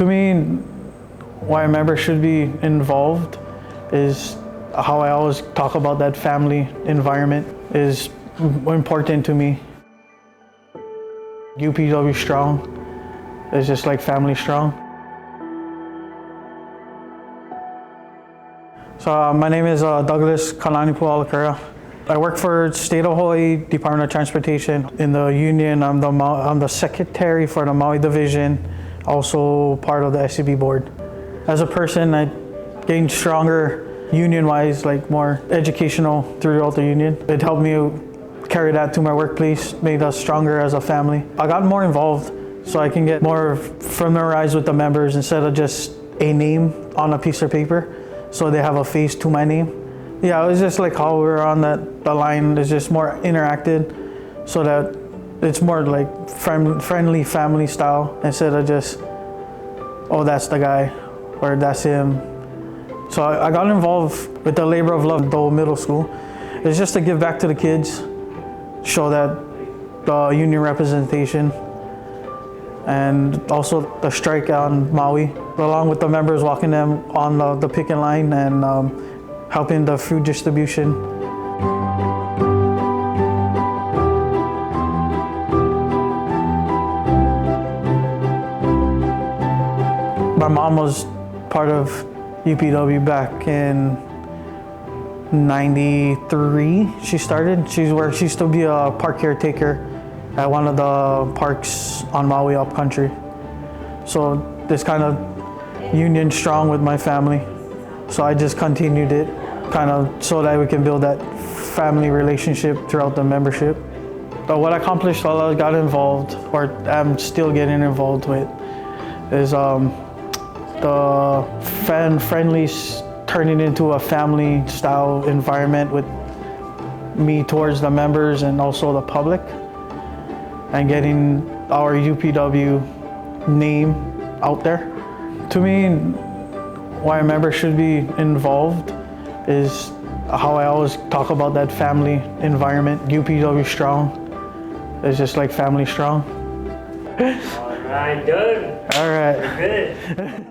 To me, why a member should be involved is how I always talk about that family environment is important to me. UPW strong is just like family strong. So my name is Douglas Kalanipu Alakura. I work for State of Hawaii Department of Transportation. In the union, I'm the secretary for the Maui division, also part of the SCB board. As a person, I gained stronger union-wise, like more educational throughout the union. It helped me carry that to my workplace, made us stronger as a family. I got more involved so I can get more familiarized with the members instead of just a name on a piece of paper, so they have a face to my name. Yeah, it was just like how we were on the line is just more interacted so that it's more like friendly family style instead of just, oh, that's the guy or that's him. So I got involved with the labor of love, the middle school. It's just to give back to the kids, show that the union representation, and also the strike on Maui, along with the members walking them on the picket line and helping the food distribution. My mom was part of UPW back in '93. She started. She used to be a park caretaker at one of the parks on Maui upcountry. So this kind of union strong with my family. So I just continued it, kind of so that we can build that family relationship throughout the membership. But what I accomplished while I got involved, or I'm still getting involved with, is the friendly turning into a family style environment with me towards the members and also the public, and getting our UPW name out there. To me, why a member should be involved is how I always talk about that family environment. UPW strong is just like family strong. All right, good. All right. We're good.